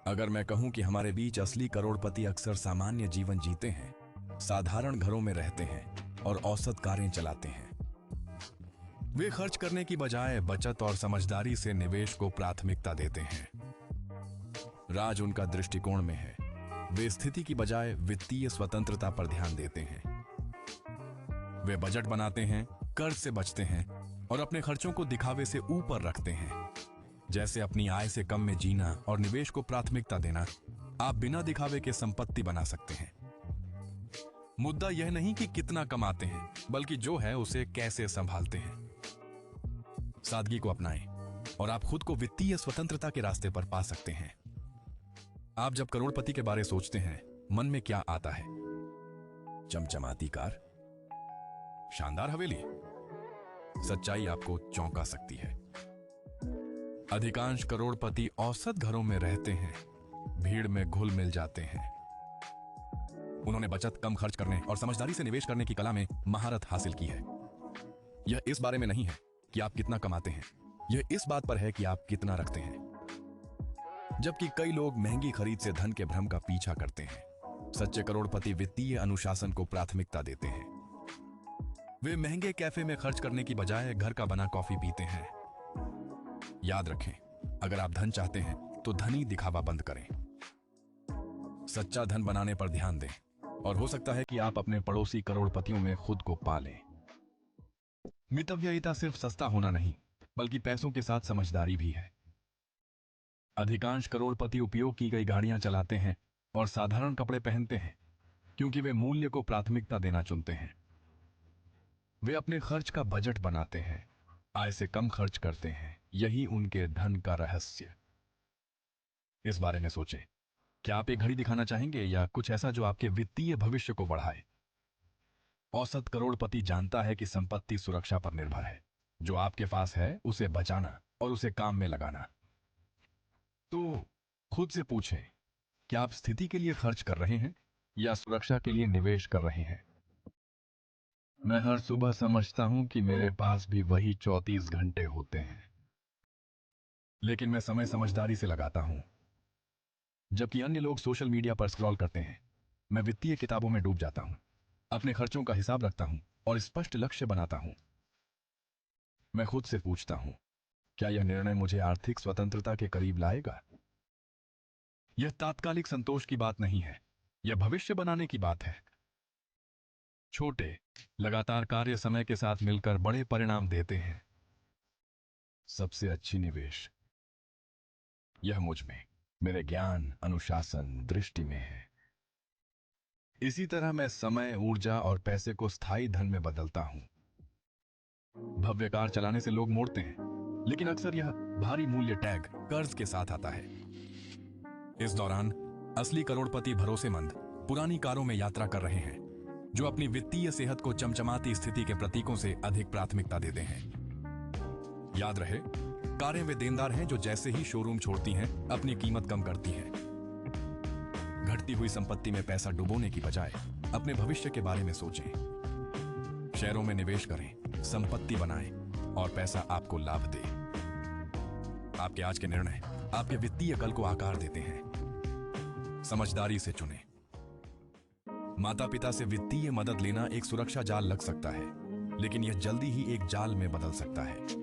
अगर मैं कहूं कि हमारे बीच असली करोड़पति अक्सर सामान्य जीवन जीते हैं, साधारण घरों में रहते हैं और औसत कारें चलाते हैं। वे खर्च करने की बजाय बचत और समझदारी से निवेश को प्राथमिकता देते हैं। राज उनका दृष्टिकोण में है। वे स्थिति की बजाय वित्तीय स्वतंत्रता पर ध्यान देते हैं। वे बजट बनाते हैं, कर्ज से बचते हैं और अपने खर्चों को दिखावे से ऊपर रखते हैं, जैसे अपनी आय से कम में जीना और निवेश को प्राथमिकता देना। आप बिना दिखावे के संपत्ति बना सकते हैं। मुद्दा यह नहीं कि कितना कमाते हैं, बल्कि जो है उसे कैसे संभालते हैं। सादगी को अपनाएं और आप खुद को वित्तीय स्वतंत्रता के रास्ते पर पा सकते हैं। आप जब करोड़पति के बारे सोचते हैं, मन में क्या आता है? चमचमाती कार, शानदार हवेली। सच्चाई आपको चौंका सकती है। अधिकांश करोड़पति औसत घरों में रहते हैं, भीड़ में घुल मिल जाते हैं। उन्होंने बचत, कम खर्च करने और समझदारी से निवेश करने की कला में महारत हासिल की है। यह इस बारे में नहीं है कि आप कितना कमाते हैं, यह इस बात पर है कि आप कितना रखते हैं। जबकि कई लोग महंगी खरीद से धन के भ्रम का पीछा करते हैं, सच्चे करोड़पति वित्तीय अनुशासन को प्राथमिकता देते हैं। वे महंगे कैफे में खर्च करने की बजाय घर का बना कॉफी पीते हैं। याद रखें, अगर आप धन चाहते हैं तो धनी दिखावा बंद करें। सच्चा धन बनाने पर ध्यान दें और हो सकता है कि आप अपने पड़ोसी करोड़पतियों में खुद को पालें। मितव्ययिता सिर्फ सस्ता होना नहीं, बल्कि पैसों के साथ समझदारी भी है। अधिकांश करोड़पति उपयोग की गई गाड़ियां चलाते हैं और साधारण कपड़े पहनते हैं, क्योंकि वे मूल्य को प्राथमिकता देना चुनते हैं। वे अपने खर्च का बजट बनाते हैं, आय से कम खर्च करते हैं। यही उनके धन का रहस्य। इस बारे में सोचें, क्या आप एक घड़ी दिखाना चाहेंगे या कुछ ऐसा जो आपके वित्तीय भविष्य को बढ़ाए? औसत करोड़पति जानता है कि संपत्ति सुरक्षा पर निर्भर है। जो आपके पास है उसे बचाना और उसे काम में लगाना। तो खुद से पूछें, क्या आप स्थिति के लिए खर्च कर रहे हैं या सुरक्षा के लिए निवेश कर रहे हैं? मैं हर सुबह समझता हूं कि मेरे पास भी वही 34 घंटे होते हैं, लेकिन मैं समय समझदारी से लगाता हूं। जबकि अन्य लोग सोशल मीडिया पर स्क्रॉल करते हैं, मैं वित्तीय किताबों में डूब जाता हूं, अपने खर्चों का हिसाब रखता हूं और स्पष्ट लक्ष्य बनाता हूं। मैं खुद से पूछता हूं, क्या यह निर्णय मुझे आर्थिक स्वतंत्रता के करीब लाएगा? यह तात्कालिक संतोष की बात नहीं है, यह भविष्य बनाने की बात है। छोटे, लगातार कार्य समय के साथ मिलकर बड़े परिणाम देते हैं। सबसे अच्छी निवेश यह मुझ में, मेरे ज्ञान, अनुशासन, दृष्टि में है। इसी तरह मैं समय, ऊर्जा और पैसे को स्थायी धन में बदलता हूं। भव्य कार चलाने से लोग मोड़ते हैं, लेकिन अक्सर यह भारी मूल्य टैग, कर्ज के साथ आता है। इस दौरान असली करोड़पति भरोसेमंद, पुरानी कारों में यात्रा कर रहे हैं, जो अपनी वित्तीय सेहत को चमचमाती स्थिति के प्रतीकों से अधिक प्राथमिकता देते हैं। याद रहे, कारें वे देनदार हैं जो जैसे ही शोरूम छोड़ती हैं, अपनी कीमत कम करती हैं। घटती हुई संपत्ति में पैसा डुबोने की बजाय अपने भविष्य के बारे में सोचें। शेयरों में निवेश करें, संपत्ति बनाएं और पैसा आपको लाभ दे। आपके आज के निर्णय आपके वित्तीय कल को आकार देते हैं। समझदारी से चुनें। माता पिता से वित्तीय मदद लेना एक सुरक्षा जाल लग सकता है, लेकिन यह जल्दी ही एक जाल में बदल सकता है।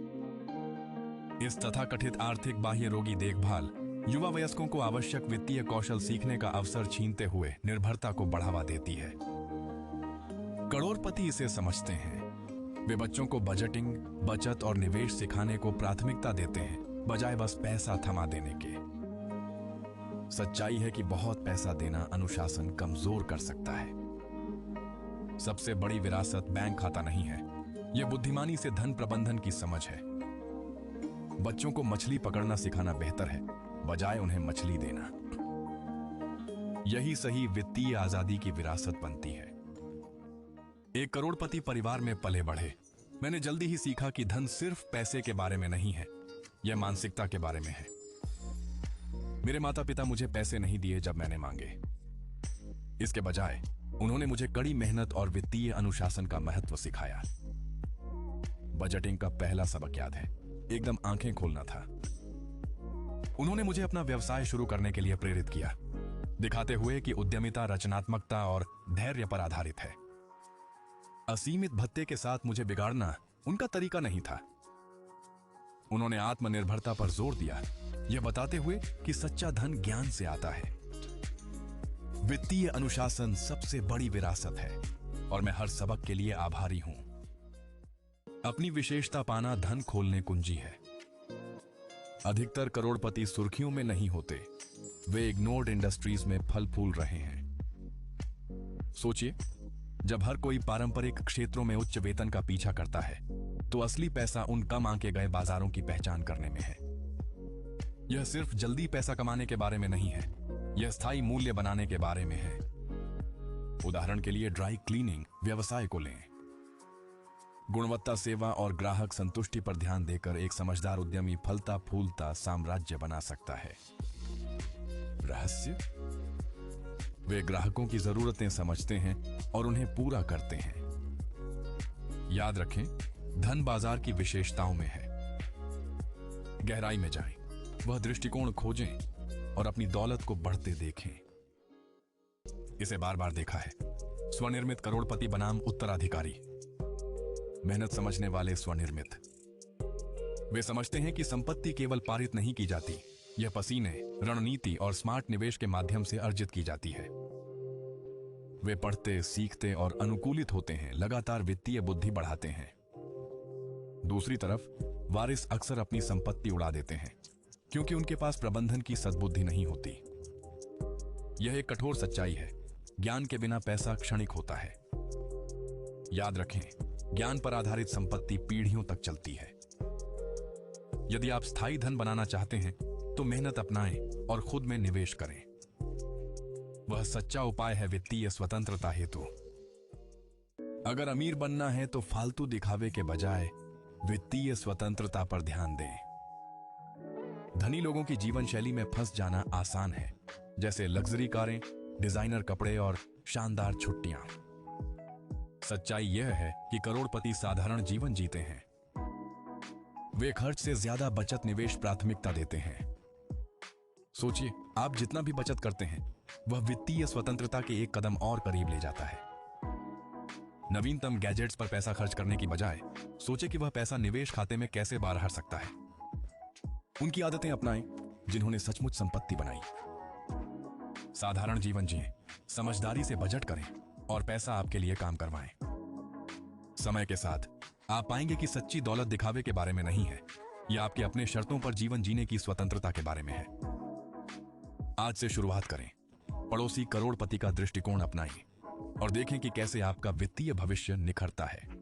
इस तथाकथित आर्थिक बाह्य रोगी देखभाल युवा वयस्कों को आवश्यक वित्तीय कौशल सीखने का अवसर छीनते हुए निर्भरता को बढ़ावा देती है। करोड़पति इसे समझते हैं। वे बच्चों को बजटिंग, बचत और निवेश सिखाने को प्राथमिकता देते हैं, बजाय बस पैसा थमा देने के। सच्चाई है कि बहुत पैसा देना अनुशासन कमजोर कर सकता है। सबसे बड़ी विरासत बैंक खाता नहीं है, यह बुद्धिमानी से धन प्रबंधन की समझ है। बच्चों को मछली पकड़ना सिखाना बेहतर है, बजाय उन्हें मछली देना। यही सही वित्तीय आजादी की विरासत बनती है। एक करोड़पति परिवार में पले बढ़े, मैंने जल्दी ही सीखा कि धन सिर्फ पैसे के बारे में नहीं है, यह मानसिकता के बारे में है। मेरे माता पिता मुझे पैसे नहीं दिए जब मैंने मांगे। इसके बजाय उन्होंने मुझे कड़ी मेहनत और वित्तीय अनुशासन का महत्व सिखाया। बजटिंग का पहला सबक याद है, एकदम आंखें खोलना था। उन्होंने मुझे अपना व्यवसाय शुरू करने के लिए प्रेरित किया, दिखाते हुए कि उद्यमिता रचनात्मकता और धैर्य पर आधारित है। असीमित भत्ते के साथ मुझे बिगाड़ना उनका तरीका नहीं था। उन्होंने आत्मनिर्भरता पर जोर दिया, यह बताते हुए कि सच्चा धन ज्ञान से आता है। वित्तीय अनुशासन सबसे बड़ी विरासत है और मैं हर सबक के लिए आभारी हूं। अपनी विशेषता पाना धन खोलने कुंजी है। अधिकतर करोड़पति सुर्खियों में नहीं होते, वे इग्नोर्ड इंडस्ट्रीज में फल फूल रहे हैं। सोचिए, जब हर कोई पारंपरिक क्षेत्रों में उच्च वेतन का पीछा करता है तो असली पैसा उन कम आंके गए बाजारों की पहचान करने में है। यह सिर्फ जल्दी पैसा कमाने के बारे में नहीं है, यह स्थायी मूल्य बनाने के बारे में है। उदाहरण के लिए ड्राई क्लीनिंग व्यवसाय को लें। गुणवत्ता सेवा और ग्राहक संतुष्टि पर ध्यान देकर एक समझदार उद्यमी फलता फूलता साम्राज्य बना सकता है। रहस्य? वे ग्राहकों की जरूरतें समझते हैं और उन्हें पूरा करते हैं। याद रखें, धन बाजार की विशेषताओं में है। गहराई में जाएं, वह दृष्टिकोण खोजें और अपनी दौलत को बढ़ते देखें। इसे बार बार देखा है। स्वनिर्मित करोड़पति बनाम उत्तराधिकारी। मेहनत समझने वाले स्वनिर्मित। वे समझते हैं कि संपत्ति केवल पारित नहीं की जाती, यह पसीने, रणनीति और स्मार्ट निवेश के माध्यम से अर्जित की जाती है। वे पढ़ते, सीखते और अनुकूलित होते हैं, लगातार वित्तीय बुद्धि बढ़ाते हैं। दूसरी तरफ वारिस अक्सर अपनी संपत्ति उड़ा देते हैं क्योंकि उनके पास प्रबंधन की सद्बुद्धि नहीं होती। यह एक कठोर सच्चाई है। ज्ञान के बिना पैसा क्षणिक होता है। याद रखें, ज्ञान पर आधारित संपत्ति पीढ़ियों तक चलती है। यदि आप स्थायी धन बनाना चाहते हैं तो मेहनत अपनाएं और खुद में निवेश करें। वह सच्चा उपाय है वित्तीय स्वतंत्रता हेतु। अगर अमीर बनना है तो फालतू दिखावे के बजाय वित्तीय स्वतंत्रता पर ध्यान दें। धनी लोगों की जीवन शैली में फंस जाना आसान है, जैसे लग्जरी कारें, डिजाइनर कपड़े और शानदार छुट्टियां। सच्चाई यह है कि करोड़पति साधारण जीवन जीते हैं। वे खर्च से ज्यादा बचत निवेश प्राथमिकता देते हैं। सोचिए, आप जितना भी बचत करते हैं वह वित्तीय स्वतंत्रता के एक कदम और करीब ले जाता है। नवीनतम गैजेट्स पर पैसा खर्च करने की बजाय सोचे कि वह पैसा निवेश खाते में कैसे बाहर सकता है। उनकी आदतें अपनाएं जिन्होंने सचमुच संपत्ति बनाई। साधारण जीवन जिएं, समझदारी से बजट करें और पैसा आपके लिए काम करवाएं। समय के साथ आप पाएंगे कि सच्ची दौलत दिखावे के बारे में नहीं है, यह आपके अपने शर्तों पर जीवन जीने की स्वतंत्रता के बारे में है। आज से शुरुआत करें, पड़ोसी करोड़पति का दृष्टिकोण अपनाएं और देखें कि कैसे आपका वित्तीय भविष्य निखरता है।